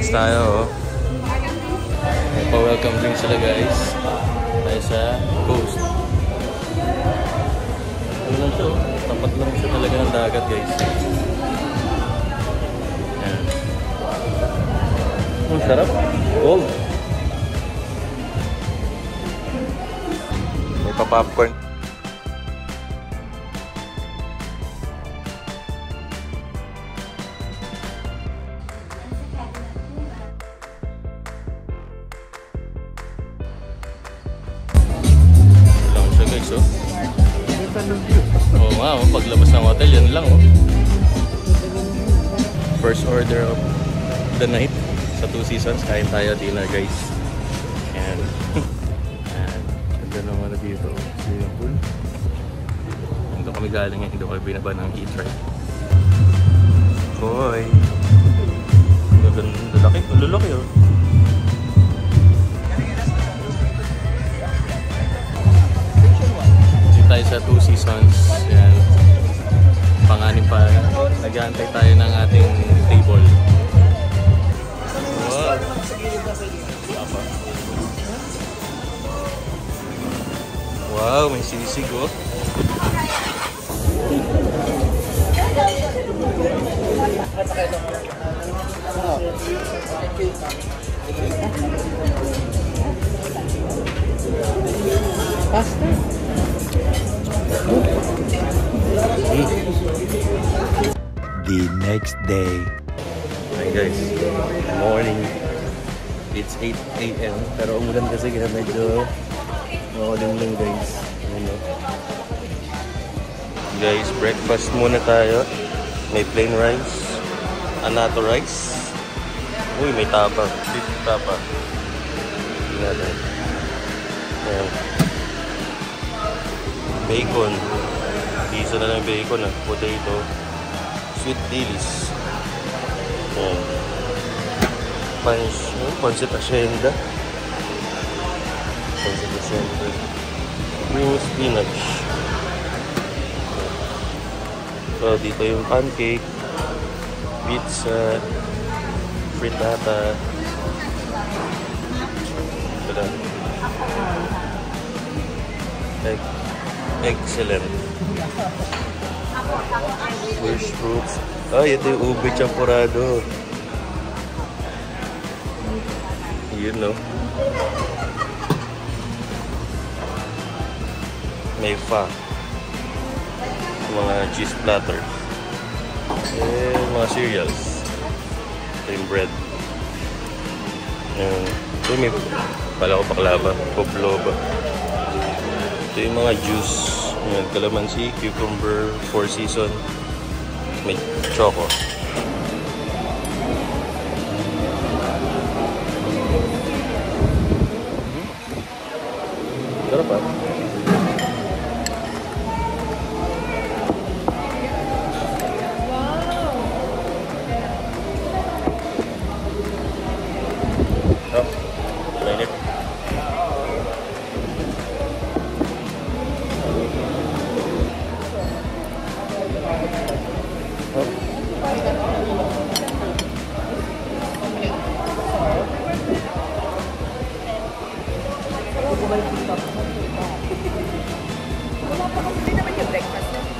drinks tayo. May pa-welcome drinks sila guys. Tayo sa coast. Ano lang siya? Tapat lang siya talaga ng dagat guys. Ayan. Oh, sarap. Gold. May pa-popcorn. So, oh nga, paglabas ng hotel, yan lang oh. First order of the night sa Two Seasons, kain tayo dinner guys. And ganda naman na dito, swimming pool. Hindi kami galing yan, hindi kami binaba ng heater. Hoy, lalaki oh. Tayo sa Two Seasons. Yan. Panganim pa. Nag-aantay tayo ng ating table. Wow. Wow, may sisig oh. Pasta. The next day. Hi guys, good morning. It's 8 AM pero umulan kasi kaya medyo makulimlim guys. Ano? Guys, breakfast muna tayo. May plain rice, anato rice. Uy, may tapa. Beef tapa. Hindi natin. Ayan. Bacon. Isa na lang bacon ah. Potato. Sweet dilis. Pancit asyenda. Cream spinach. So dito yung pancake, pizza, frittata. Ito lang. Excellent. Fresh fruits. Ay, ito yung ube champurado. Yun, no? May fa. Mga cheese platter. Mga cereals. Ito yung bread. Ito may pala ko baklava. Pavlova. Ito yung mga juice. Ayan, calamansi, cucumber, Four Seasons, may choco. Sarap ah. Oh, mainit.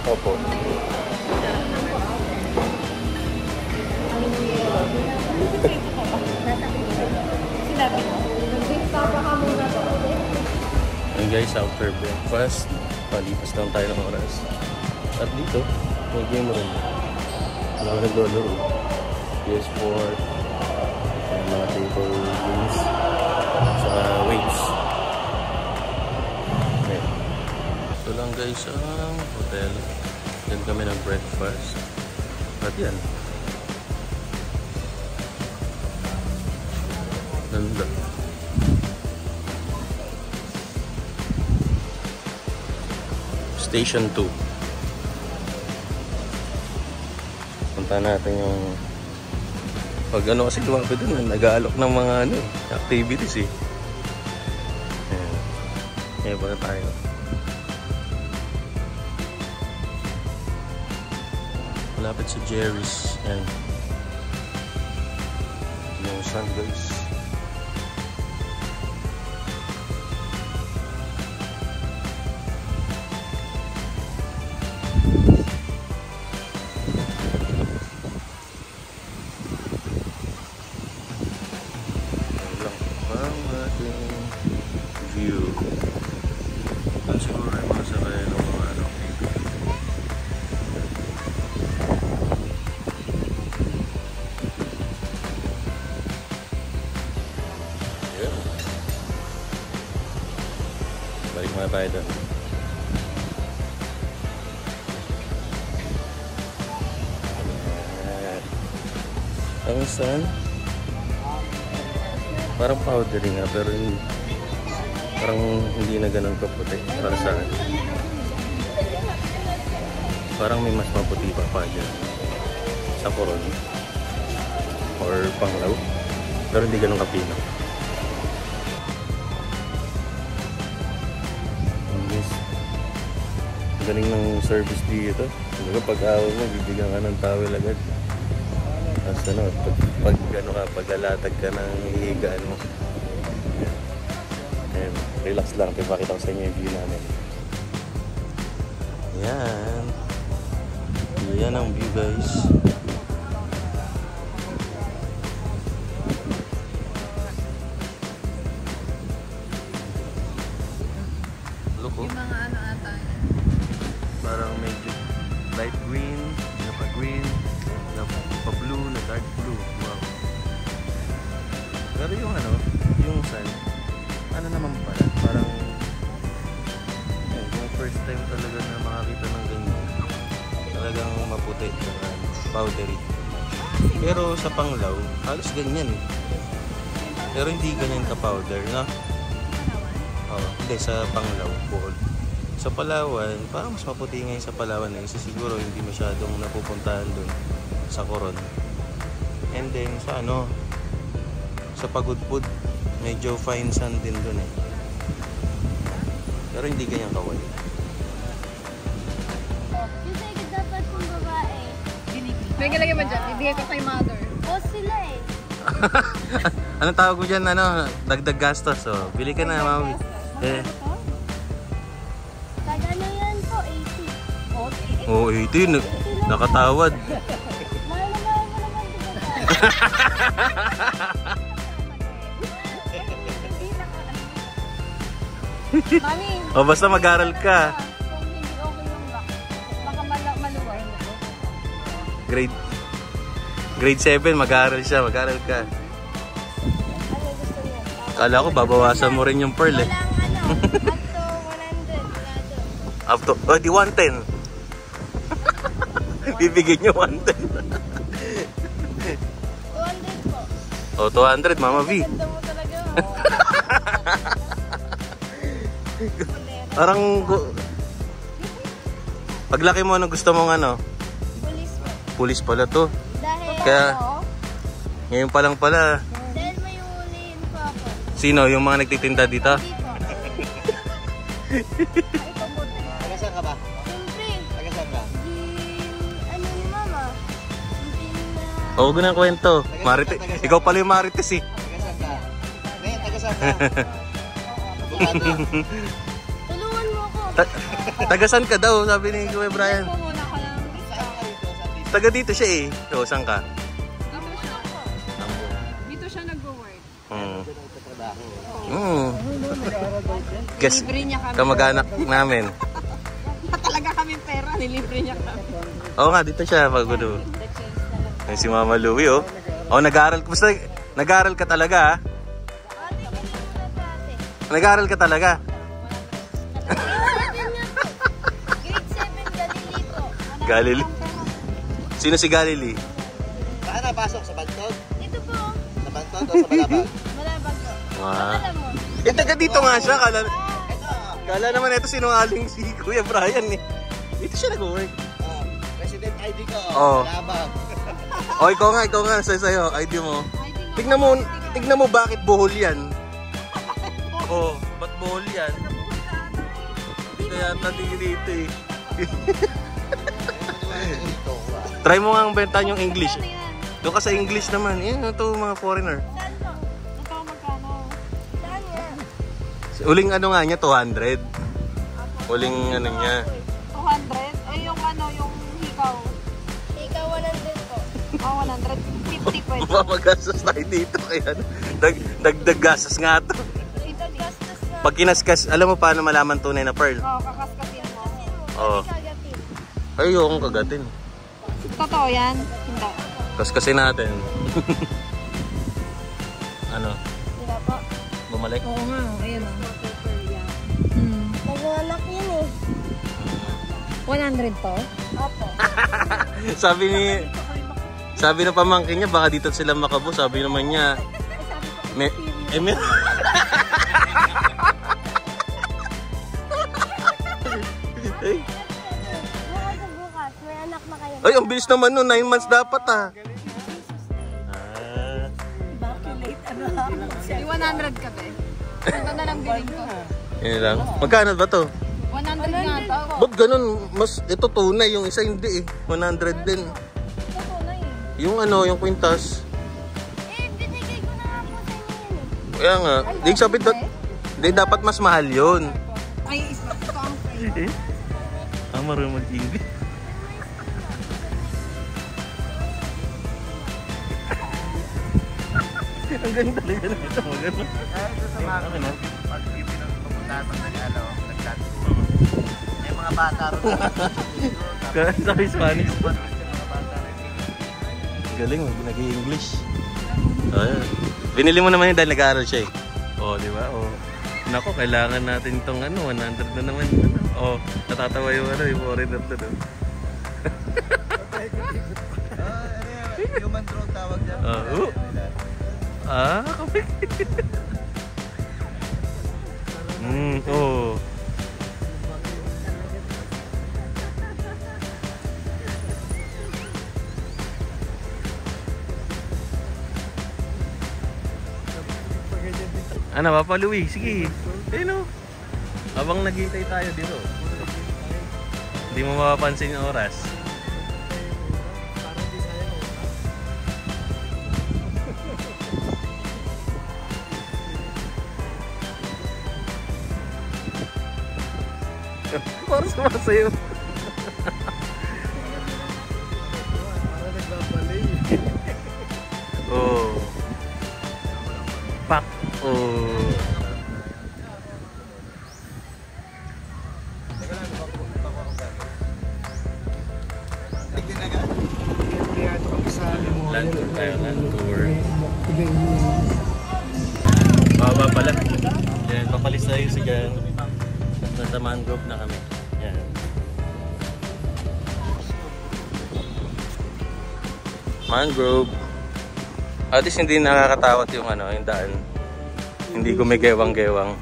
Opo. And guys, after breakfast, palipas lang tayo ng oras. At dito, may game rin. Wala ka naglalaro. PS4, mga table games, sa waves. Okay. Ito lang guys ang hotel. Diyan kami ng breakfast. At yan. Ganda. Station 2. Punta natin yung pag ano kasi lumapit doon, nag-aalok ng mga ano, activities eh. Ayan. Ayan ba tayo? Malapit sa Jerry's. Ayan. Yung sun guys. View. Doon siguro yung mga sakay ng mga ano. Yeah. Balik muna tayo doon. Ang sun parang powdery nga pero parang hindi na ganun kaputi para sa akin. Parang may mas maputi pa dyan sa Coron or Panglao pero hindi ganun kapino. Ang galing ng service dito. Pag-awa mo bibigyan ka ng towel agad. Tapos ano, pag lalatag ka ng hihigaan mo. Ayan, relax lang. Ipakita ko sa inyo yung view namin. Ayan. Ayan ang view guys. Look oh. Yung mga ano ata. Parang medyo light green, napa-green, napa-blue, na dark blue. Wow. Pero yung ano, yung sun, ano naman pala, parang yung first time talaga na makakita ng ganyan. Talagang maputi, powdery. Pero sa Panglao, halos ganyan eh. Pero hindi ganyan ka-powder, no? Oo, hindi, sa Panglao, Bohol. Sa Palawan, parang mas maputi ngayon sa Palawan eh. Kasi siguro hindi masyadong napupuntahan dun sa Coron. And then sa ano, sa Pagudpud, medyo fine sand din dun eh. Pero hindi ganyan kawal. Yung sa dapat kong babae. Pwede lagay mo dyan, ibigay ko kay mother. Boss sila eh. Anong tawag mo dyan, ano? Dagdag gastos, oh. Bili ka na, mami. Eh. Tagano yan po, 80. Oh, 18. Nakatawad. Mahal na mahal mo naman, di ba? Mami, O, basta mag-aral ka. kung hindi okay yung lock, baka maluwar mo to. Grade 7, mag-aaral siya. Mag-aaral ka. Ano gusto niya? Kala ko, babawasan mo rin yung pearl eh. Walang ano, up to 100. Oh, di 110. Bibigyan nyo 110. 200 po. Oh, 200, Mama V. Ganda mo talaga. Parang paglaki mo, ano gusto mong ano? Police po. Pulis pala to. Dahil Kaya ano, ngayon pa lang pala. dahil may ulihin po ako. Sino? Yung mga nagtitinda dito? Hindi po. Taga saan ka ba? Siyempre, Taga saan ka? ano ni mama? Hindi na... Oo, ganang kwento. Marites. Ikaw pala yung Marites eh. Taga saan ka? Ngayon, taga saan ka? Bukado. Tulungan mo ako. Tagasan ka daw, sabi ni Kuya Brian. Pumuna ko lang. Saan ka dito? Saan dito? Taga dito siya eh. So, saan ka? Dito siya nag-work. Guess, Libre niya kami. kamag-anak namin. Talaga kami pera, nilibre niya kami. Oo nga, dito siya. Pagulo. Yung si Mama Louie oh. Oh, nag-aaral. Basta, nag-aaral ka talaga ha? Ate, ganito na dati. Nag-aaral ka talaga? Grade 7, Galili po. Galili. Sino si Galili? Saan napasok? Sa Bantog? Dito po. Sa Bantog o sa Malabag? Malabag po. Ah. Alam mo. Eh, taga dito nga siya. Kala naman ito sinungaling si Kuya Brian eh. Dito siya nag-work. Resident ID ko. Oo. Malabag. O, ikaw nga. Sa'yo, ID mo. Tignan mo bakit Bohol yan. Oh, ba't Bohol yan? Hindi kaya tatingin dito eh. Try mo nga ang bentahan yung English. Doon ka sa English naman. Yan, ito mga foreigner. Saan po? Ito magkano? Saan yan? Uling ano nga niya, 200. Uling ano niya. 200? Eh, yung ano, yung hikaw. Ikaw 100 po. Oh, 150 pwede. Mamagastos tayo dito. Kaya dagdag gastos nga to. Ito gastos na. Pag kinaskas, alam mo paano malaman tunay na pearl? Oh, kakaskasin mo. Oo. Kagatin. Ay, ayokong kagatin. Totoo yan? Hindi. Kaskasin natin. Ano? Hindi po. Bumalik? Oo nga, ayun o. Nagwanak yun eh. 100 to? Opo. Sabi ng pamangkin niya, baka dito sila makabo. Sabi naman niya, may Bukas, may anak na kayo. ay, ang bilis naman nun. 9 months dapat ah. Yung 100 ka ba eh? Ito na lang bilhin ko. Yun lang. Magkano ba to? 100 nga to. Ba't ganun? Mas, ito tunay. Yung isa hindi eh. 100 din. Ito na eh. Yung ano, yung kwintas. Binigay ko na nga po sa inyo yun eh. Kaya nga. Di sabi dapat mas mahal yun. Ay, ito ang frame. Marunong mag-English. Ang ganda talaga na ito. Maganda. Ito sa mga pag pumuntahan pag nag-chat. May mga bata rin. Sabi Spanish. Galing, nag-i-English. Ayan. Binili mo naman yun dahil nag-aaral siya eh. Oo, di ba? Oo. Nako, kailangan natin itong ano, 100 na naman. Oo, natatawa yung ano, yung foreigner to. Human drone tawag dyan. Oo. Kapit. Oo. Ano, Papa Louie? Sige. Ayun o. Habang naghihintay tayo dito. Hindi mo mapapansin yung oras. Para sumasayo. Oh. Pak. Oh. Land tour tayo, land tour. Baba pala. Yan, papalis tayo sa dyan. Nasa mangrove na kami. Yan. Mangrove. At least hindi nakakatakot yung ano, yung daan. Hindi gumigewang-gewang.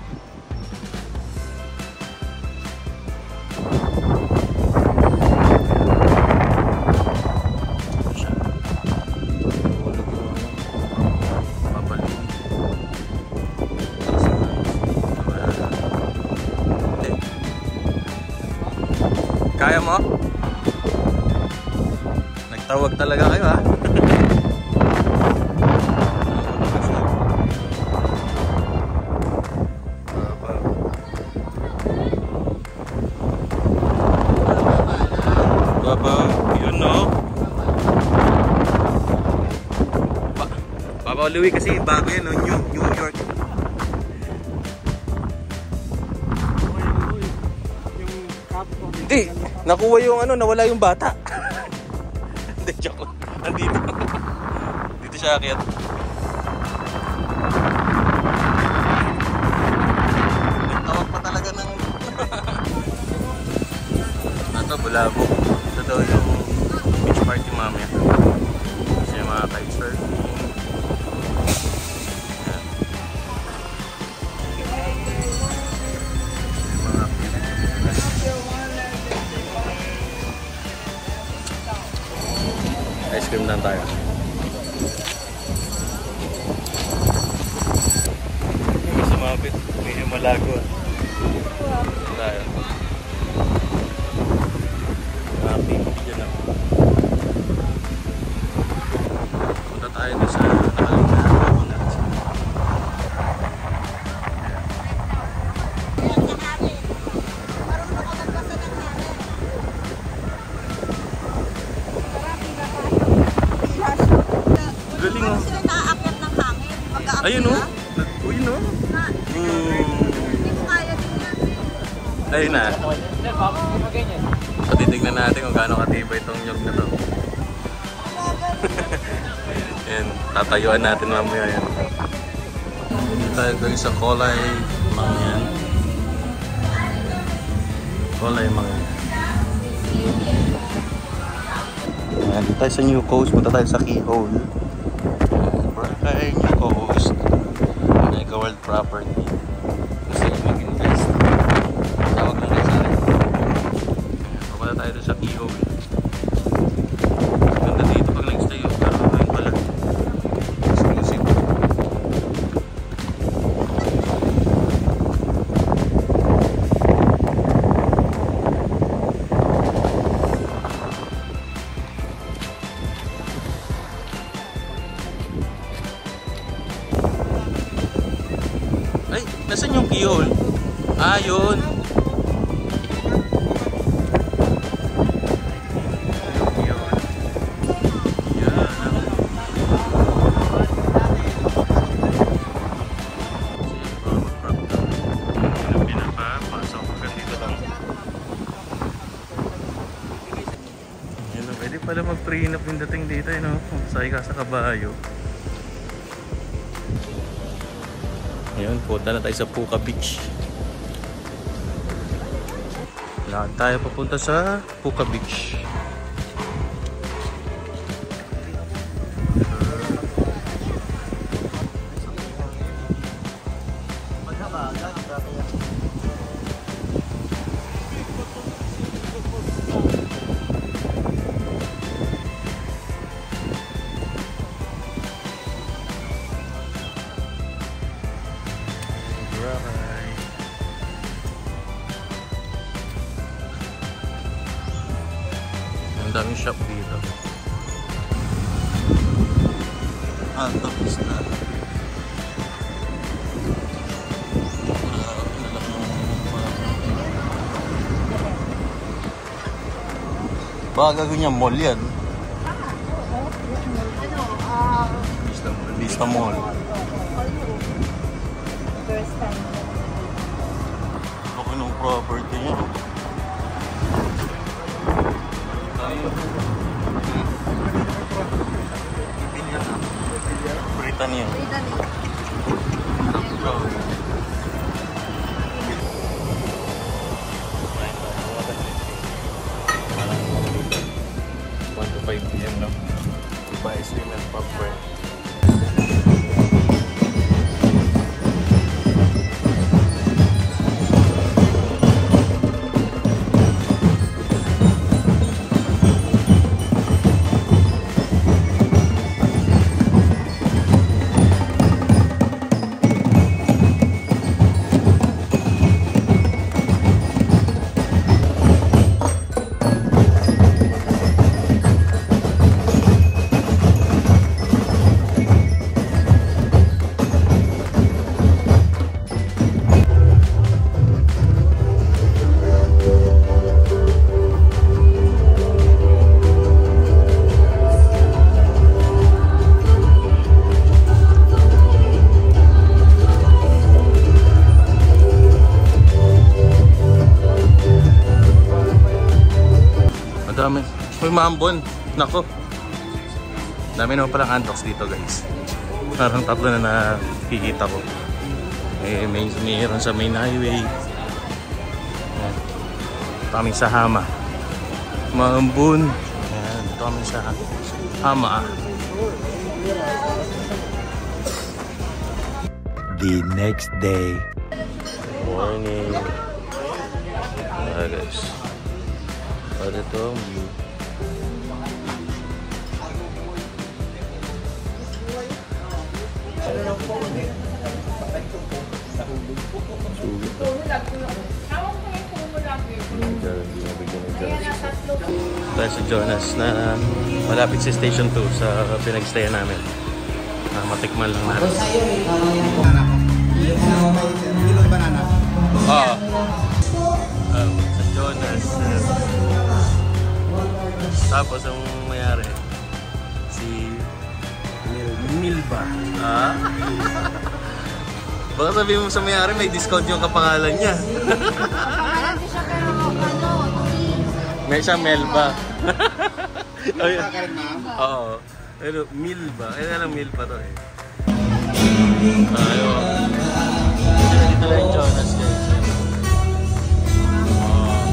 Kaya mo? Nagtawag talaga kayo ha? Baba, yun no? Papa Louie kasi bago yan no? New York. Hindi, nakuha yung ano, nawala yung bata. Hindi, joke lang. Nandito. Dito siya akyat. Nagtawag pa talaga ng... Ito, Bulabo. Ito daw yung beach party mamaya. Kasi yung mga kitesurfing. Ice cream lang tayo. May sumapit. May himalago. Tayo. Happy. Diyan lang. Ayun o. Uy no. Hindi ko kaya din yan. Ayun na. Patitignan natin kung gaano katibay itong nyog na to. Ayan, tatayuan natin mamaya yan. Dito tayo guys sa Kulay Mangyan. Kulay Mangyan. Ayan, dito tayo sa New Coast. Punta tayo sa Keyhole. Barangay New Coast. Mega World Property. Gusto nyo mag-invest. Tawag lang kayo sa akin. Pupunta tayo doon sa Keyhole. Ganda dito pag nag-stay. Pero ayun pala. Exclusive. Ay, nasan yung Keyhole? Ah, yun. Pwede pala mag-prenup yung dating dito, Masay ka sa kabayo. Ayun, punta na tayo sa Puka Beach. Lakad tayo papunta sa Puka Beach. Ang daming shop dito. Tapos na. Baka gagawin niya mall yan. Vista Mall. First time. Laki ng property niya. Britannia. One to 5 PM no? Buy ice cream and popcorn. Dami. May mambon. Nako. Dami naman palang antox dito guys. Parang tatlo na nakikita ko. Mayroon sa main highway. Ayan. Kaming sa Hama. Mambon. Ayan. Ito kami sa Hama. The next day. Morning. Guys. Pada ito ang view. Tayo sa Jonas na malapit sa Station 2 sa pinag-stayan namin. Matikman lang natin. Sa Jonas. Tapos ang mayari si Milba. Ah? Baka sabihin mo sa may-ari, may discount yung kapangalan niya. Pangalan ko siya pero May siya Melba. Ayun. Oo. Pero Milba. Kaya lang Milba to eh. Ayun. Dito lang yung Jonas guys. Oh.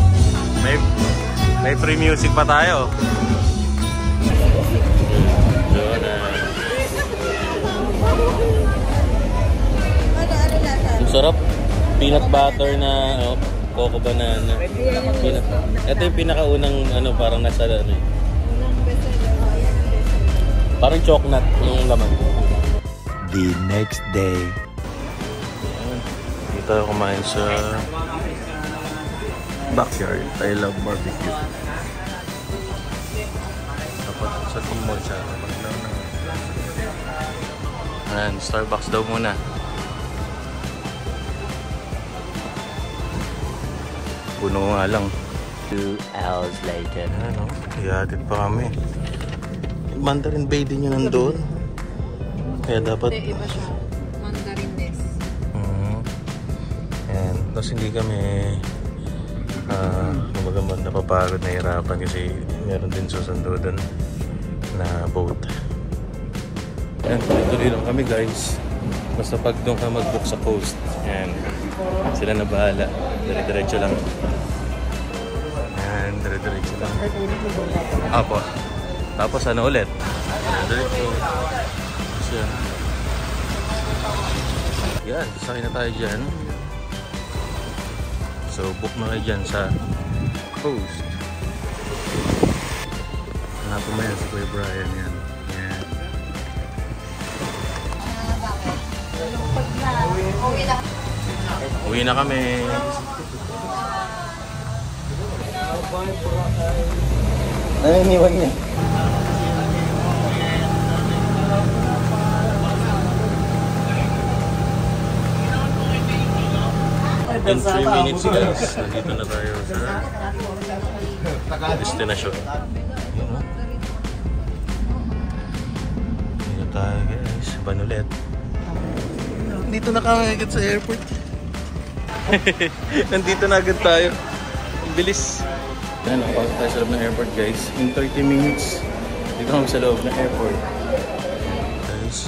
May free music pa tayo. Jonas. Ang sarap. Peanut butter na coco banana. Peanut. Ito yung pinakaunang parang nasa parang chocolate yung laman. The next day. Dito tayo kumain sa backyard. I love barbecue. Dapat sa Timor siya. Ayan, Starbucks daw muna. Puno nga lang. 2 hours later. Ano? Ihatid pa kami. Mandarin Bay din yun nandun. Kaya dapat... Hindi, iba siya. Mandarines. Ayan. Tapos hindi kami napapagod, nahirapan kasi meron din susundo doon na boat. Ayan, tuloy lang kami guys. Basta pag doon ka mag-book sa coast. Ayan. Sila na bahala. Dire-diretso lang. Ayan, dire-diretso lang. Apo. Tapos ano ulit? Diretso. Yan. Yan, sakay na tayo dyan. So, book na kayo dyan sa coast. Hanapin mo yan si Kuya Brian. Yan. Yan. Uwi na kami. Ano iniwan niya? In 3 minutes guys, nandito na tayo sa destination. Dito tayo guys, Banulet. Dito na kami agad sa airport. Nandito na agad tayo. Ang bilis. Yan, nakapasok tayo sa loob ng airport guys. In 30 minutes, dito kami sa loob ng airport. Guys,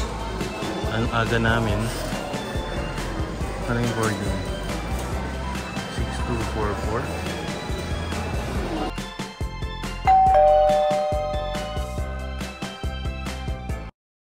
ang aga namin. Ano yung boarding? 6244